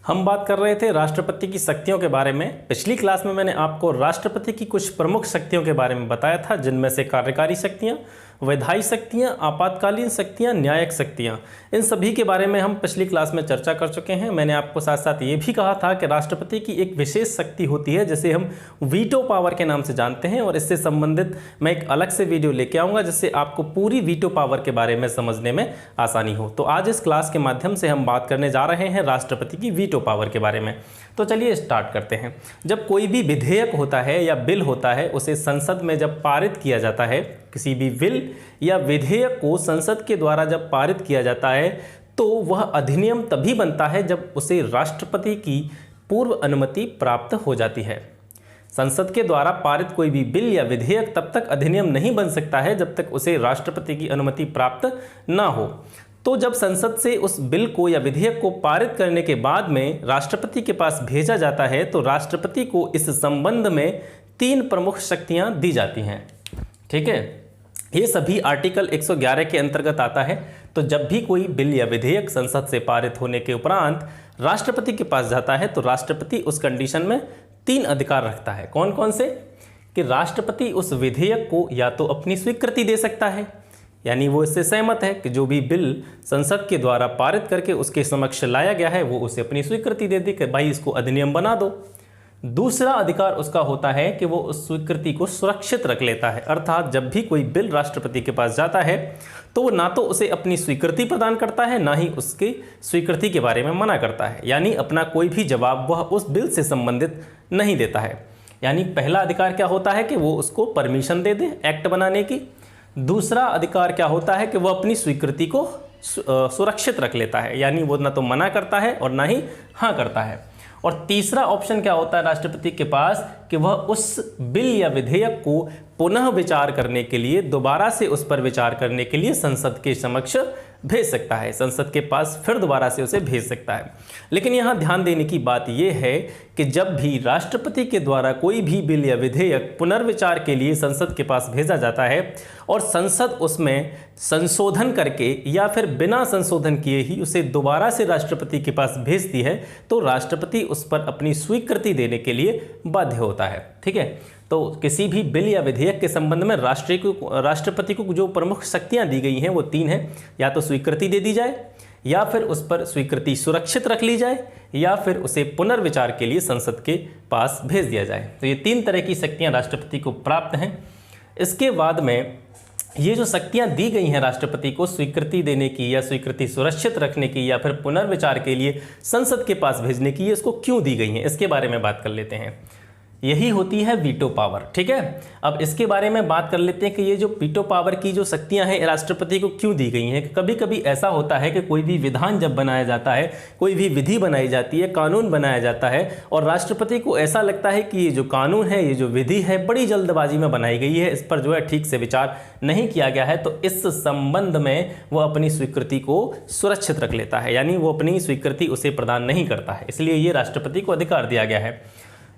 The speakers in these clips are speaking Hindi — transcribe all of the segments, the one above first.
हम बात कर रहे थे राष्ट्रपति की शक्तियों के बारे में। पिछली क्लास में मैंने आपको राष्ट्रपति की कुछ प्रमुख शक्तियों के बारे में बताया था, जिनमें से कार्यकारी शक्तियां, विधायी शक्तियां, आपातकालीन शक्तियां, न्यायिक शक्तियां, इन सभी के बारे में हम पिछली क्लास में चर्चा कर चुके हैं। मैंने आपको साथ साथ ये भी कहा था कि राष्ट्रपति की एक विशेष शक्ति होती है जिसे हम वीटो पावर के नाम से जानते हैं, और इससे संबंधित मैं एक अलग से वीडियो लेके आऊँगा जिससे आपको पूरी वीटो पावर के बारे में समझने में आसानी हो। तो आज इस क्लास के माध्यम से हम बात करने जा रहे हैं राष्ट्रपति की वीटो पावर के बारे में। तो चलिए स्टार्ट करते हैं। जब कोई भी विधेयक होता है या बिल होता है, उसे संसद में जब पारित किया जाता है, किसी भी बिल या विधेयक को संसद के द्वारा जब पारित किया जाता है तो वह अधिनियम तभी बनता है जब उसे राष्ट्रपति की पूर्व अनुमति प्राप्त हो जाती है। संसद के द्वारा पारित कोई भी बिल या विधेयक तब तक अधिनियम नहीं बन सकता है जब तक उसे राष्ट्रपति की अनुमति प्राप्त ना हो। तो जब संसद से उस बिल को या विधेयक को पारित करने के बाद में राष्ट्रपति के पास भेजा जाता है तो राष्ट्रपति को इस संबंध में 3 प्रमुख शक्तियां दी जाती हैं। ठीक है, ये सभी आर्टिकल 111 के अंतर्गत आता है। तो जब भी कोई बिल या विधेयक संसद से पारित होने के उपरांत राष्ट्रपति के पास जाता है तो राष्ट्रपति उस कंडीशन में 3 अधिकार रखता है। कौन कौन से? कि राष्ट्रपति उस विधेयक को या तो अपनी स्वीकृति दे सकता है, यानी वो इससे सहमत है कि जो भी बिल संसद के द्वारा पारित करके उसके समक्ष लाया गया है वो उसे अपनी स्वीकृति दे दे कि भाई इसको अधिनियम बना दो। दूसरा अधिकार उसका होता है कि वो उस स्वीकृति को सुरक्षित रख लेता है, अर्थात जब भी कोई बिल राष्ट्रपति के पास जाता है तो वो ना तो उसे अपनी स्वीकृति प्रदान करता है, ना ही उसकी स्वीकृति के बारे में मना करता है, यानी अपना कोई भी जवाब वह उस बिल से संबंधित नहीं देता है। यानी पहला अधिकार क्या होता है कि वो उसको परमिशन दे दे एक्ट बनाने की। दूसरा अधिकार क्या होता है कि वह अपनी स्वीकृति को सुरक्षित रख लेता है, यानी वो ना तो मना करता है और ना ही हाँ करता है। और तीसरा ऑप्शन क्या होता है राष्ट्रपति के पास कि वह उस बिल या विधेयक को पुनः विचार करने के लिए, दोबारा से उस पर विचार करने के लिए संसद के समक्ष भेज सकता है, संसद के पास फिर दोबारा से उसे भेज सकता है। लेकिन यहाँ ध्यान देने की बात यह है कि जब भी राष्ट्रपति के द्वारा कोई भी बिल या विधेयक पुनर्विचार के लिए संसद के पास भेजा जाता है और संसद उसमें संशोधन करके या फिर बिना संशोधन किए ही उसे दोबारा से राष्ट्रपति के पास भेजती है, तो राष्ट्रपति उस पर अपनी स्वीकृति देने के लिए बाध्य होता है। ठीक है, तो किसी भी बिल या विधेयक के संबंध में राष्ट्रपति को जो प्रमुख शक्तियां दी गई हैं वो 3 हैं। या तो स्वीकृति दे दी जाए, या फिर उस पर स्वीकृति सुरक्षित रख ली जाए, या फिर उसे पुनर्विचार के लिए संसद के पास भेज दिया जाए। तो ये 3 तरह की शक्तियां राष्ट्रपति को प्राप्त हैं। इसके बाद में ये जो शक्तियां दी गई हैं राष्ट्रपति को स्वीकृति देने की या स्वीकृति सुरक्षित रखने की या फिर पुनर्विचार के लिए संसद के पास भेजने की, ये इसको क्यों दी गई हैं, इसके बारे में बात कर लेते हैं। यही होती है वीटो पावर। ठीक है, अब इसके बारे में बात कर लेते हैं कि ये जो वीटो पावर की जो शक्तियां हैं राष्ट्रपति को क्यों दी गई हैं। कभी कभी ऐसा होता है कि कोई भी विधान जब बनाया जाता है, कोई भी विधि बनाई जाती है, कानून बनाया जाता है और राष्ट्रपति को ऐसा लगता है कि ये जो कानून है, ये जो विधि है, बड़ी जल्दबाजी में बनाई गई है, इस पर जो है ठीक से विचार नहीं किया गया है, तो इस संबंध में वो अपनी स्वीकृति को सुरक्षित रख लेता है, यानी वो अपनी स्वीकृति उसे प्रदान नहीं करता है। इसलिए ये राष्ट्रपति को अधिकार दिया गया है।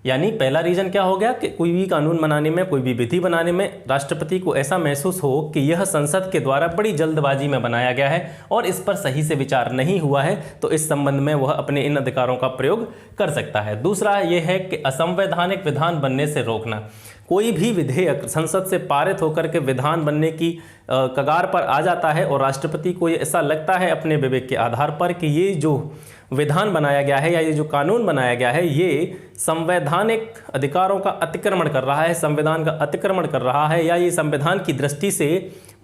यानी पहला रीजन क्या हो गया कि कोई भी कानून बनाने में, कोई भी विधि बनाने में राष्ट्रपति को ऐसा महसूस हो कि यह संसद के द्वारा बड़ी जल्दबाजी में बनाया गया है और इस पर सही से विचार नहीं हुआ है, तो इस संबंध में वह अपने इन अधिकारों का प्रयोग कर सकता है। दूसरा यह है कि असंवैधानिक विधान बनने से रोकना। कोई भी विधेयक संसद से पारित होकर के विधान बनने की कगार पर आ जाता है और राष्ट्रपति को ये ऐसा लगता है अपने विवेक के आधार पर कि ये जो विधान बनाया गया है या ये जो कानून बनाया गया है ये संवैधानिक अधिकारों का अतिक्रमण कर रहा है, संविधान का अतिक्रमण कर रहा है, या ये संविधान की दृष्टि से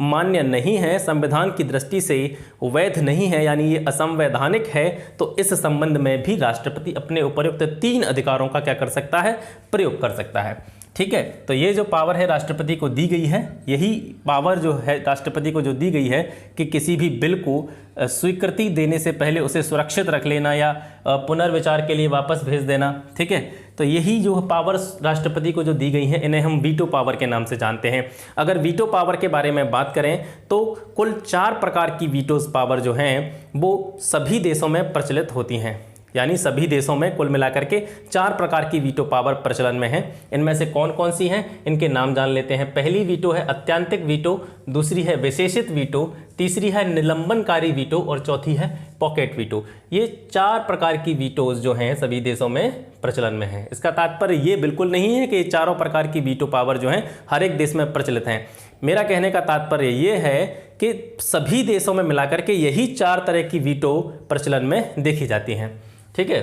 मान्य नहीं है, संविधान की दृष्टि से वैध नहीं है, यानी ये असंवैधानिक है, तो इस संबंध में भी राष्ट्रपति अपने उपयुक्त 3 अधिकारों का क्या कर सकता है, प्रयोग कर सकता है। ठीक है, तो ये जो पावर है राष्ट्रपति को दी गई है, यही पावर जो है राष्ट्रपति को जो दी गई है कि किसी भी बिल को स्वीकृति देने से पहले उसे सुरक्षित रख लेना या पुनर्विचार के लिए वापस भेज देना। ठीक है, तो यही जो पावर्स राष्ट्रपति को जो दी गई हैं इन्हें हम वीटो पावर के नाम से जानते हैं। अगर वीटो पावर के बारे में बात करें तो कुल 4 प्रकार की वीटोज पावर जो हैं वो सभी देशों में प्रचलित होती हैं, यानी सभी देशों में कुल मिलाकर के 4 प्रकार की वीटो पावर प्रचलन में है। इनमें से कौन कौन सी हैं, इनके नाम जान लेते हैं। पहली वीटो है अत्यंतिक वीटो, दूसरी है विशेषित वीटो, तीसरी है निलंबनकारी वीटो और चौथी है पॉकेट वीटो। ये 4 प्रकार की वीटोज जो हैं सभी देशों में प्रचलन में हैं। इसका तात्पर्य ये बिल्कुल नहीं है कि ये चारों प्रकार की वीटो पावर जो हैं हर एक देश में प्रचलित हैं। मेरा कहने का तात्पर्य ये है कि सभी देशों में मिलाकर के यही 4 तरह की वीटो प्रचलन में देखी जाती हैं। ठीक है,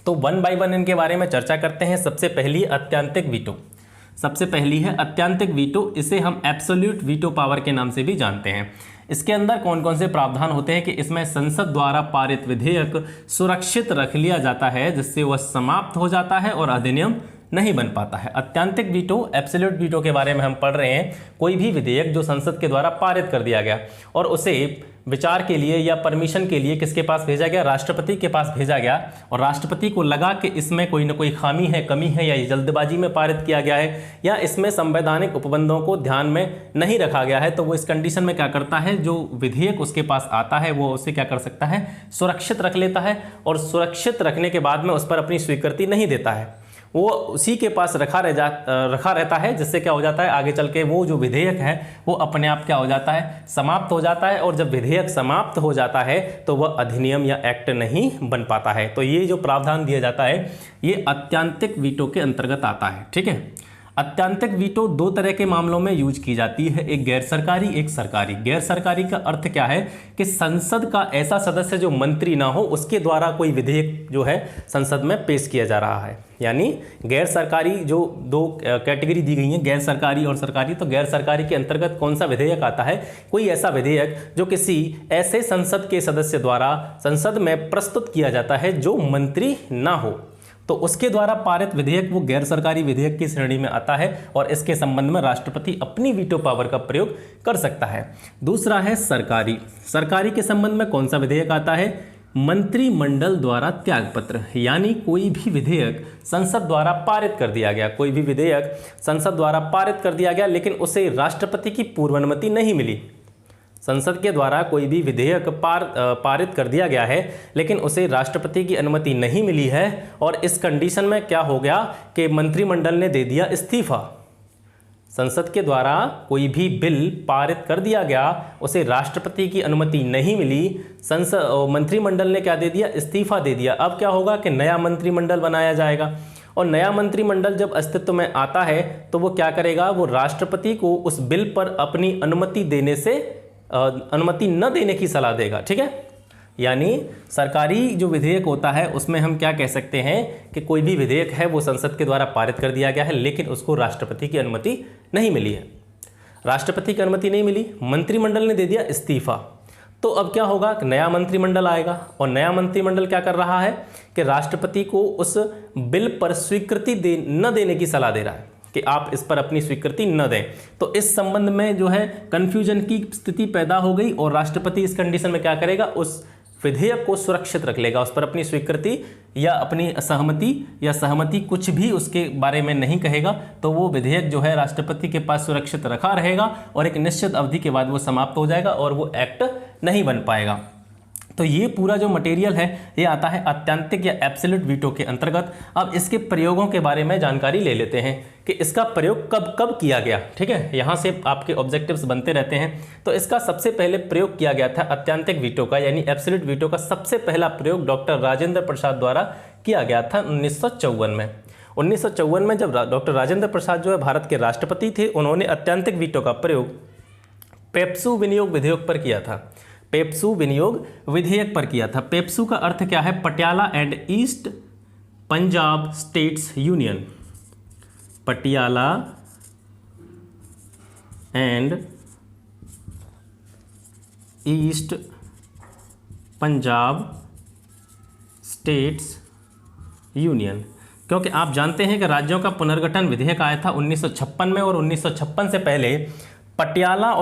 तो 1 बाय 1 इनके बारे में चर्चा करते हैं। सबसे पहली अत्यंतिक वीटो, सबसे पहली है अत्यंतिक वीटो। इसे हम एब्सोल्यूट वीटो पावर के नाम से भी जानते हैं। इसके अंदर कौन कौन से प्रावधान होते हैं कि इसमें संसद द्वारा पारित विधेयक सुरक्षित रख लिया जाता है, जिससे वह समाप्त हो जाता है और अधिनियम नहीं बन पाता है। अत्यंतिक वीटो, एब्सोल्यूट वीटो के बारे में हम पढ़ रहे हैं। कोई भी विधेयक जो संसद के द्वारा पारित कर दिया गया और उसे विचार के लिए या परमिशन के लिए किसके पास भेजा गया, राष्ट्रपति के पास भेजा गया, और राष्ट्रपति को लगा कि इसमें कोई ना कोई खामी है, कमी है, या ये जल्दबाजी में पारित किया गया है, या इसमें संवैधानिक उपबंधों को ध्यान में नहीं रखा गया है, तो वो इस कंडीशन में क्या करता है, जो विधेयक उसके पास आता है वो उसे क्या कर सकता है, सुरक्षित रख लेता है। और सुरक्षित रखने के बाद में उस पर अपनी स्वीकृति नहीं देता है, वो उसी के पास रखा रहता है, जिससे क्या हो जाता है, आगे चल के वो जो विधेयक है वो अपने आप क्या हो जाता है, समाप्त हो जाता है। और जब विधेयक समाप्त हो जाता है तो वह अधिनियम या एक्ट नहीं बन पाता है। तो ये जो प्रावधान दिया जाता है ये अत्यंतिक वीटो के अंतर्गत आता है। ठीक है, अत्यंतिक वीटो 2 तरह के मामलों में यूज की जाती है, एक गैर सरकारी, एक सरकारी। गैर सरकारी का अर्थ क्या है कि संसद का ऐसा सदस्य जो मंत्री ना हो, उसके द्वारा कोई विधेयक जो है संसद में पेश किया जा रहा है। यानी गैर सरकारी, जो 2 कैटेगरी दी गई हैं, गैर सरकारी और सरकारी। तो गैर सरकारी के अंतर्गत कौन सा विधेयक आता है, कोई ऐसा विधेयक जो किसी ऐसे संसद के सदस्य द्वारा संसद में प्रस्तुत किया जाता है जो मंत्री ना हो, तो उसके द्वारा पारित विधेयक वो गैर सरकारी विधेयक की श्रेणी में आता है और इसके संबंध में राष्ट्रपति अपनी वीटो पावर का प्रयोग कर सकता है। दूसरा है सरकारी। सरकारी के संबंध में कौन सा विधेयक आता है, मंत्रिमंडल द्वारा त्यागपत्र। यानी कोई भी विधेयक संसद द्वारा पारित कर दिया गया, कोई भी विधेयक संसद द्वारा पारित कर दिया गया, लेकिन उसे राष्ट्रपति की पूर्व अनुमति नहीं मिली। संसद के द्वारा कोई भी विधेयक पारित कर दिया गया है, लेकिन उसे राष्ट्रपति की अनुमति नहीं मिली है, और इस कंडीशन में क्या हो गया कि मंत्रिमंडल ने दे दिया इस्तीफा। संसद के द्वारा कोई भी बिल पारित कर दिया गया, उसे राष्ट्रपति की अनुमति नहीं मिली, मंत्रिमंडल ने क्या दे दिया, इस्तीफा दे दिया। अब क्या होगा कि नया मंत्रिमंडल बनाया जाएगा, और नया मंत्रिमंडल जब अस्तित्व में आता है तो वो क्या करेगा, वो राष्ट्रपति को उस बिल पर अपनी अनुमति न देने की सलाह देगा। ठीक है, यानी सरकारी जो विधेयक होता है उसमें हम क्या कह सकते हैं कि कोई भी विधेयक है वो संसद के द्वारा पारित कर दिया गया है, लेकिन उसको राष्ट्रपति की अनुमति नहीं मिली है। राष्ट्रपति की अनुमति नहीं मिली, मंत्रिमंडल ने दे दिया इस्तीफा। तो अब क्या होगा कि नया मंत्रिमंडल आएगा, और नया मंत्रिमंडल क्या कर रहा है कि राष्ट्रपति को उस बिल पर स्वीकृति न देने की सलाह दे रहा है कि आप इस पर अपनी स्वीकृति न दें। तो इस संबंध में जो है कन्फ्यूजन की स्थिति पैदा हो गई, और राष्ट्रपति इस कंडीशन में क्या करेगा, उस विधेयक को सुरक्षित रख लेगा, उस पर अपनी स्वीकृति या अपनी सहमति कुछ भी उसके बारे में नहीं कहेगा। तो वो विधेयक जो है राष्ट्रपति के पास सुरक्षित रखा रहेगा, और एक निश्चित अवधि के बाद वो समाप्त हो जाएगा और वो एक्ट नहीं बन पाएगा। तो ये पूरा जो मटेरियल है ये आता है अत्यंतिक या एब्सोल्यूट वीटो के अंतर्गत। अब इसके प्रयोगों के बारे में जानकारी ले लेते हैं कि इसका प्रयोग कब कब किया गया। ठीक है, यहाँ से आपके ऑब्जेक्टिव्स बनते रहते हैं। तो इसका सबसे पहले प्रयोग किया गया था अत्यंतिक वीटो का, यानी एब्सोल्यूट वीटो का सबसे पहला प्रयोग डॉक्टर राजेंद्र प्रसाद द्वारा किया गया था 1954 में। 1954 में जब डॉक्टर राजेंद्र प्रसाद जो है भारत के राष्ट्रपति थे, उन्होंने अत्यंतिक वीटो का प्रयोग पेप्सू विनियोग विधेयक पर किया था। पेप्सू विनियोग विधेयक पर किया था। पेप्सू का अर्थ क्या है, Patiala and east Punjab states union. Patiala and east Punjab states union, क्योंकि आप जानते हैं कि राज्यों का पुनर्गठन विधेयक आया था 1956 में, और 1956 से पहले पटियाला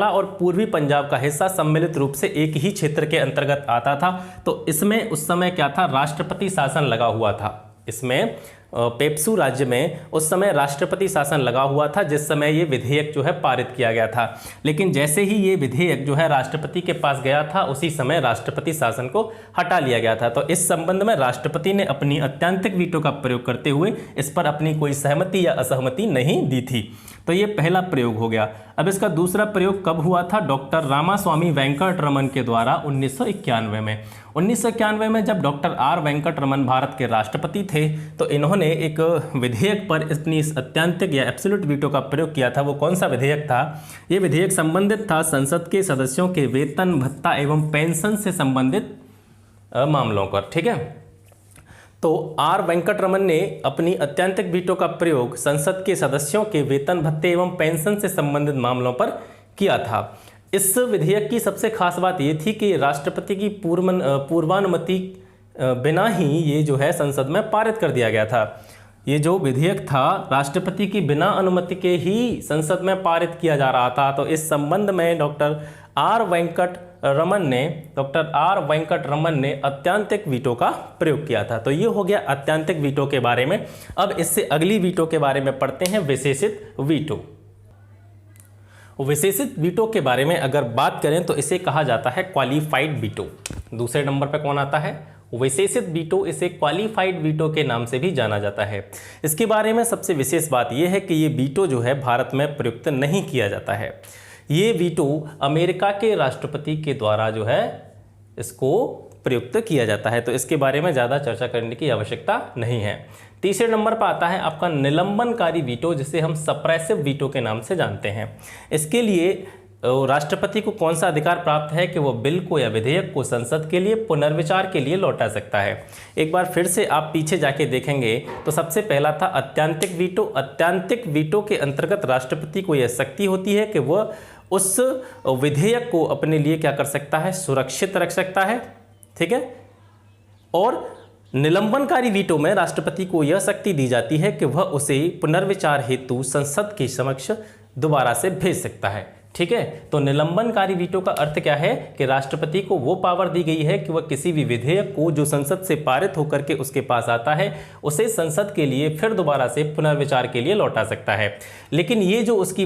और पूर्वी पंजाब का हिस्सा सम्मिलित रूप से एक ही क्षेत्र के अंतर्गत आता था। तो इसमें उस समय क्या था, राष्ट्रपति शासन लगा हुआ था। इसमें पेप्सू राज्य में उस समय राष्ट्रपति शासन लगा हुआ था, जिस समय ये विधेयक जो है पारित किया गया था। लेकिन जैसे ही ये विधेयक जो है राष्ट्रपति के पास गया था, उसी समय राष्ट्रपति शासन को हटा लिया गया था। तो इस संबंध में राष्ट्रपति ने अपनी अत्यंतिक वीटो का प्रयोग करते हुए इस पर अपनी कोई सहमति या असहमति नहीं दी थी। तो ये पहला प्रयोग हो गया। अब इसका दूसरा प्रयोग कब हुआ था? डॉक्टर रामास्वामी वेंकटरमन के द्वारा 1991 में। 1991 में जब डॉक्टर आर वेंकटरमन भारत के राष्ट्रपति थे, तो इन्होंने एक विधेयक पर अपनी इस अत्यंतिक या एब्सोल्यूट वीटो का प्रयोग किया था। वो कौन सा विधेयक था? ये विधेयक संबंधित था संसद के सदस्यों के वेतन, भत्ता एवं पेंशन से संबंधित मामलों पर। ठीक है, तो आर वेंकटरमन ने अपनी अत्यंतिक वीटो का प्रयोग संसद के सदस्यों के वेतन, भत्ते एवं पेंशन से संबंधित मामलों पर किया था। इस विधेयक की सबसे खास बात ये थी कि राष्ट्रपति की पूर्वानुमति बिना ही ये जो है संसद में पारित कर दिया गया था। ये जो विधेयक था राष्ट्रपति की बिना अनुमति के ही संसद में पारित किया जा रहा था। तो इस संबंध में डॉक्टर आर वेंकटरमन ने अत्यंतिक वीटो का प्रयोग किया था। तो ये हो गया अत्यंतिक वीटो के बारे में। अब इससे अगली वीटो के बारे में पढ़ते हैं, विशेषित वीटो। विशेषित वीटो के बारे में अगर बात करें तो इसे कहा जाता है क्वालिफाइड वीटो। दूसरे नंबर पर कौन आता है? विशेषित वीटो। इसे क्वालिफाइड वीटो के नाम से भी जाना जाता है। इसके बारे में सबसे विशेष बात यह है कि ये वीटो जो है भारत में प्रयुक्त नहीं किया जाता है। ये वीटो अमेरिका के राष्ट्रपति के द्वारा जो है इसको प्रयुक्त किया जाता है। तो इसके बारे में ज़्यादा चर्चा करने की आवश्यकता नहीं है। तीसरे नंबर पर आता है आपका निलंबनकारी वीटो, जिसे हम सप्रेसिव वीटो के नाम से जानते हैं। इसके लिए राष्ट्रपति को कौन सा अधिकार प्राप्त है कि वो बिल को या विधेयक को संसद के लिए पुनर्विचार के लिए लौटा सकता है। एक बार फिर से आप पीछे जाके देखेंगे तो सबसे पहला था अत्यंतिक वीटो। अत्यंतिक वीटो के अंतर्गत राष्ट्रपति को यह शक्ति होती है कि वह उस विधेयक को अपने लिए क्या कर सकता है? सुरक्षित रख सकता है। ठीक है, और निलंबनकारी वीटो में राष्ट्रपति को यह शक्ति दी जाती है कि वह उसे पुनर्विचार हेतु संसद के समक्ष दोबारा से भेज सकता है। ठीक है, तो निलंबनकारी वीटो का अर्थ क्या है कि राष्ट्रपति को वो पावर दी गई है कि वह किसी भी विधेयक को जो संसद से पारित होकर के उसके पास आता है उसे संसद के लिए फिर दोबारा से पुनर्विचार के लिए लौटा सकता है। लेकिन ये जो उसकी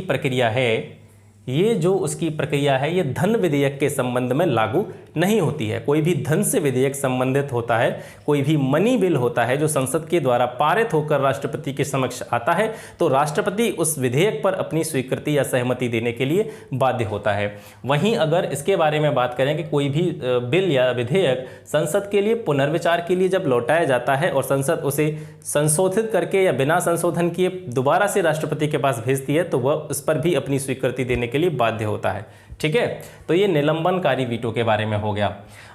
प्रक्रिया है ये धन विधेयक के संबंध में लागू नहीं होती है। कोई भी धन से विधेयक संबंधित होता है, कोई भी मनी बिल होता है जो संसद के द्वारा पारित होकर राष्ट्रपति के समक्ष आता है, तो राष्ट्रपति उस विधेयक पर अपनी स्वीकृति या सहमति देने के लिए बाध्य होता है। वहीं अगर इसके बारे में बात करें कि कोई भी बिल या विधेयक संसद के लिए पुनर्विचार के लिए जब लौटाया जाता है और संसद उसे संशोधित करके या बिना संशोधन किए दोबारा से राष्ट्रपति के पास भेजती है, तो वह उस पर भी अपनी स्वीकृति देने के लिए बाध्य होता है। ठीक है, तो ये निलंबनकारी वीटो के बारे में हो गया।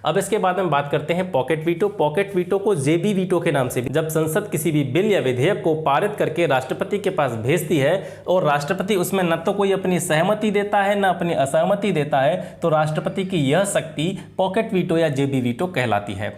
अब इसके बाद में बात करते हैं पॉकेट वीटो। पॉकेट वीटो को जेबी वीटो के नाम से भी, जब संसद किसी भी बिल या विधेयक को पारित करके राष्ट्रपति के पास भेजती है और राष्ट्रपति उसमें न तो कोई अपनी सहमति देता है न अपनी असहमति देता है, तो राष्ट्रपति की यह शक्ति पॉकेट वीटो या जेबी वीटो कहलाती है।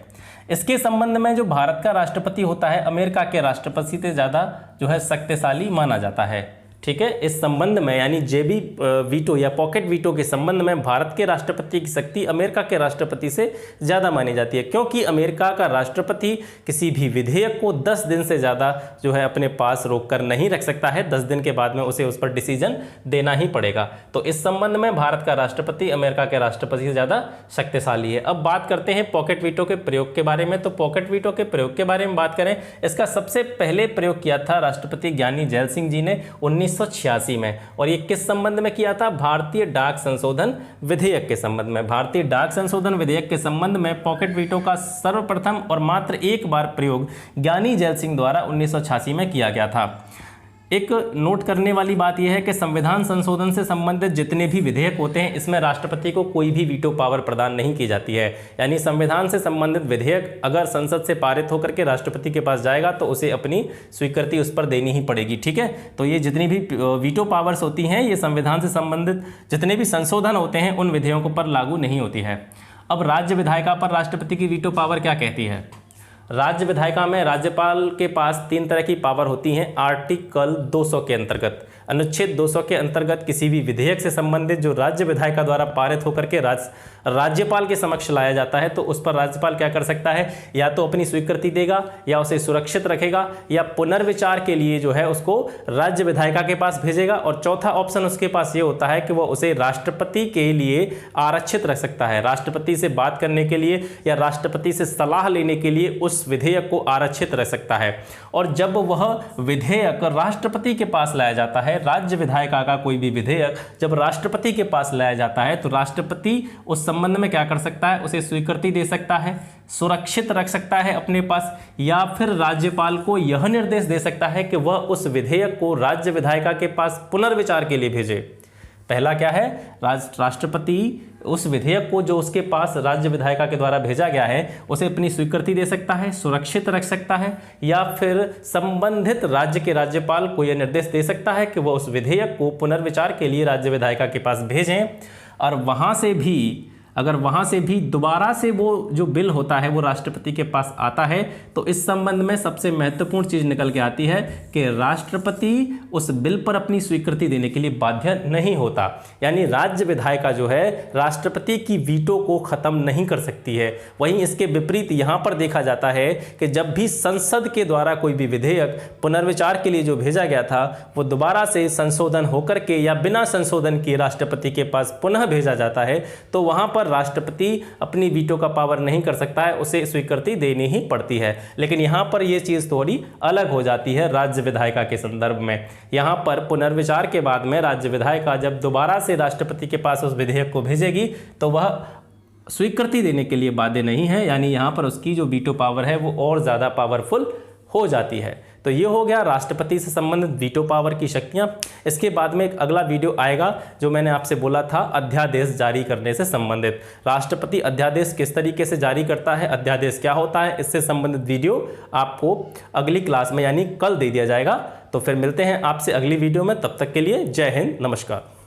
इसके संबंध में जो भारत का राष्ट्रपति होता है अमेरिका के राष्ट्रपति से ज़्यादा जो है शक्तिशाली माना जाता है। ठीक है, इस संबंध में यानी जेबी वीटो या पॉकेट वीटो के संबंध में भारत के राष्ट्रपति की शक्ति अमेरिका के राष्ट्रपति से ज़्यादा मानी जाती है, क्योंकि अमेरिका का राष्ट्रपति किसी भी विधेयक को 10 दिन से ज़्यादा जो है अपने पास रोक कर नहीं रख सकता है। 10 दिन के बाद में उसे उस पर डिसीजन देना ही पड़ेगा। तो इस संबंध में भारत का राष्ट्रपति अमेरिका के राष्ट्रपति से ज़्यादा शक्तिशाली है। अब बात करते हैं पॉकेट वीटो के प्रयोग के बारे में। तो पॉकेट वीटो के प्रयोग के बारे में बात करें, इसका सबसे पहले प्रयोग किया था राष्ट्रपति ज्ञानी जैल सिंह जी ने 1986 में। और ये किस संबंध में किया था? भारतीय डाक संशोधन विधेयक के संबंध में। भारतीय डाक संशोधन विधेयक के संबंध में पॉकेट वीटो का सर्वप्रथम और मात्र एक बार प्रयोग ज्ञानी जैल सिंह द्वारा 1986 में किया गया था। एक नोट करने वाली बात यह है कि संविधान संशोधन से संबंधित जितने भी विधेयक होते हैं इसमें राष्ट्रपति को कोई भी वीटो पावर प्रदान नहीं की जाती है। यानी संविधान से संबंधित विधेयक अगर संसद से पारित होकर के राष्ट्रपति के पास जाएगा तो उसे अपनी स्वीकृति उस पर देनी ही पड़ेगी। ठीक है, तो ये जितनी भी वीटो पावर्स होती हैं ये संविधान से संबंधित जितने भी संशोधन होते हैं उन विधेयकों पर लागू नहीं होती है। अब राज्य विधायिका पर राष्ट्रपति की वीटो पावर क्या कहती है? राज्य विधायिका में राज्यपाल के पास 3 तरह की पावर होती हैं। आर्टिकल 200 के अंतर्गत, अनुच्छेद 200 के अंतर्गत किसी भी विधेयक से संबंधित जो राज्य विधायिका द्वारा पारित होकर के राज्यपाल के समक्ष लाया जाता है तो उस पर राज्यपाल क्या कर सकता है, या तो अपनी स्वीकृति देगा या उसे सुरक्षित रखेगा या पुनर्विचार के लिए जो है उसको राज्य विधायिका के पास भेजेगा। और चौथा ऑप्शन उसके पास ये होता है कि वह उसे राष्ट्रपति के लिए आरक्षित रख सकता है, राष्ट्रपति से बात करने के लिए या राष्ट्रपति से सलाह लेने के लिए उस विधेयक को आरक्षित रख सकता है। और जब वह विधेयक राष्ट्रपति के पास लाया जाता है, राज्य विधायिका का कोई भी विधेयक जब राष्ट्रपति के पास लाया जाता है तो राष्ट्रपति उस संबंध में क्या कर सकता है, उसे स्वीकृति दे सकता है, सुरक्षित रख सकता है अपने पास, या फिर राज्यपाल को यह निर्देश दे सकता है कि वह उस विधेयक को राज्य विधायिका के पास पुनर्विचार के लिए भेजे। पहला क्या है, राष्ट्रपति उस विधेयक को जो उसके पास राज्य विधायिका के द्वारा भेजा गया है उसे अपनी स्वीकृति दे सकता है, सुरक्षित रख सकता है, या फिर संबंधित राज्य के राज्यपाल को यह निर्देश दे सकता है कि वह उस विधेयक को पुनर्विचार के लिए राज्य विधायिका के पास भेजें। और वहाँ से भी अगर वहाँ से भी दोबारा से वो जो बिल होता है वो राष्ट्रपति के पास आता है तो इस संबंध में सबसे महत्वपूर्ण चीज़ निकल के आती है कि राष्ट्रपति उस बिल पर अपनी स्वीकृति देने के लिए बाध्य नहीं होता। यानी राज्य विधायिका जो है राष्ट्रपति की वीटो को ख़त्म नहीं कर सकती है। वहीं इसके विपरीत यहाँ पर देखा जाता है कि जब भी संसद के द्वारा कोई भी विधेयक पुनर्विचार के लिए जो भेजा गया था वो दोबारा से संशोधन होकर के या बिना संशोधन के राष्ट्रपति के पास पुनः भेजा जाता है तो वहाँ पर राष्ट्रपति अपनी वीटो का पावर नहीं कर सकता है, उसे स्वीकृति देनी ही पड़ती है। लेकिन यहाँ पर यह चीज़ थोड़ी अलग हो जाती है राज्य विधायिका के संदर्भ में। यहाँ पर पुनर्विचार के बाद में राज्य विधायिका जब दोबारा से राष्ट्रपति के पास उस विधेयक को भेजेगी तो वह स्वीकृति देने के लिए बाध्य नहीं है, यानी यहाँ पर उसकी जो वीटो पावर है वो और ज़्यादा पावरफुल हो जाती है। तो ये हो गया राष्ट्रपति से संबंधित वीटो पावर की शक्तियाँ। इसके बाद में एक अगला वीडियो आएगा जो मैंने आपसे बोला था अध्यादेश जारी करने से संबंधित। राष्ट्रपति अध्यादेश किस तरीके से जारी करता है, अध्यादेश क्या होता है, इससे संबंधित वीडियो आपको अगली क्लास में यानी कल दे दिया जाएगा। तो फिर मिलते हैं आपसे अगली वीडियो में, तब तक के लिए जय हिंद, नमस्कार।